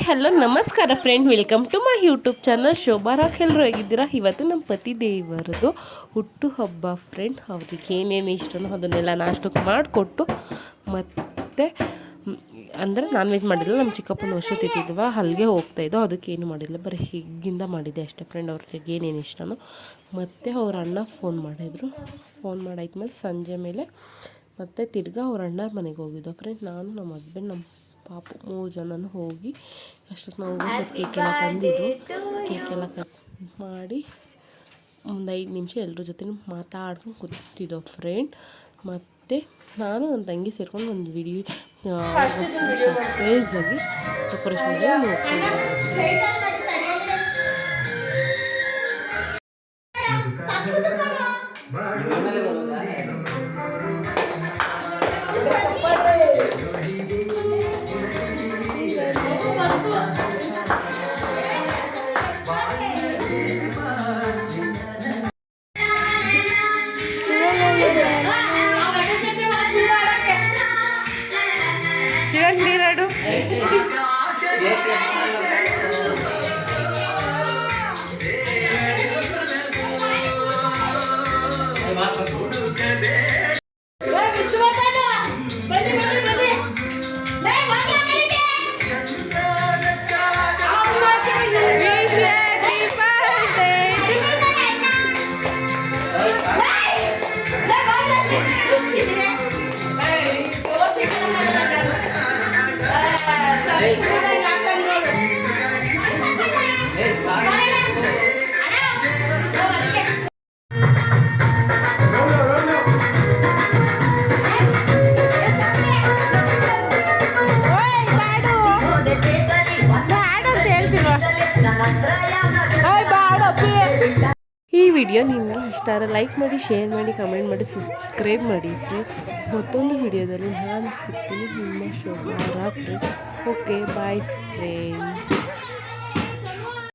Hello ನಮಸ್ಕಾರ friend, welcome to my YouTube channel Shobha Rock. ಎಲ್ಲರೂ ಹೇಗಿದ್ದೀರಾ? ಇವತ್ತು ನಮ್ಮ ಪತಿ ದೇವರದು ಹುಟ್ಟು ಹಬ್ಬ ಫ್ರೆಂಡ್. ಅವ್ರಿಗೆ ಏನೇನು ಇಷ್ಟನೋ ಅದನ್ನೆಲ್ಲ ನಾಷ್ಟಕ್ಕೆ ಮಾಡಿಕೊಟ್ಟು, ಮತ್ತು ಅಂದರೆ ನಾನ್ ವೆಜ್ ಮಾಡಿಲ್ಲ. ನಮ್ಮ ಚಿಕ್ಕಪ್ಪನ ವರ್ಷ ತಿಂತಿದ್ವ, ಅಲ್ಲಿಗೆ ಹೋಗ್ತಾಯಿದ್ದೋ. ಅದಕ್ಕೇನು ಮಾಡಿಲ್ಲ, ಬರೀ ಹಿಗ್ಗಿಂದ ಮಾಡಿದ್ದೆ ಅಷ್ಟೇ ಫ್ರೆಂಡ್. ಅವ್ರಿಗೆ ಏನೇನು ಇಷ್ಟನೋ. ಮತ್ತು ಅವ್ರ ಅಣ್ಣ ಫೋನ್ ಮಾಡಿದ್ರು. ಫೋನ್ ಮಾಡಾದ್ಮೇಲೆ ಸಂಜೆ ಮೇಲೆ ಮತ್ತು ತಿರ್ಗಾ ಅವ್ರ ಅಣ್ಣರ ಮನೆಗೆ ಹೋಗಿದ್ದೋ ಫ್ರೆಂಡ್. ನಾನು, ನಮ್ಮ ಹಸ್ಬೆಂಡ್, ನಮ್ಮ ಪಾಪು 3 ಜನನೂ ಹೋಗಿ ಅಷ್ಟೊತ್ತು ನಾವು ಕೇಕೆಲ್ಲ ತಂದಿದ್ರು. ಕೇಕೆಲ್ಲ ಕಟ್ ಮಾಡಿ ಒಂದು 5 ನಿಮಿಷ ಎಲ್ಲರ ಜೊತೆ ಮಾತಾಡ್ಕೊಂಡು ಕೂತಿದ್ದೋ ಫ್ರೆಂಡ್. ಮತ್ತು ನಾನು ನನ್ನ ತಂಗಿ ಸೇರ್ಕೊಂಡು ಒಂದು ವಿಡಿಯೋ ಸರ್ಪ್ರೈಸಾಗಿ ಡೆಕೋರೇಷನ್ ನೋಡ್ತೀನಿ. ಈ ವಿಡಿಯೋ ನಿಮಗೆ ಇಷ್ಟ ಆದರೆ ಲೈಕ್ ಮಾಡಿ, ಶೇರ್ ಮಾಡಿ, ಕಮೆಂಟ್ ಮಾಡಿ, ಸಬ್ಸ್ಕ್ರೈಬ್ ಮಾಡಿ. ಮತ್ತೊಂದು ವಿಡಿಯೋದಲ್ಲಿ ನಾನು ಸಿಗ್ತೀನಿ. ನಿಮ್ಮ Shobha rock. Okay, boy friend.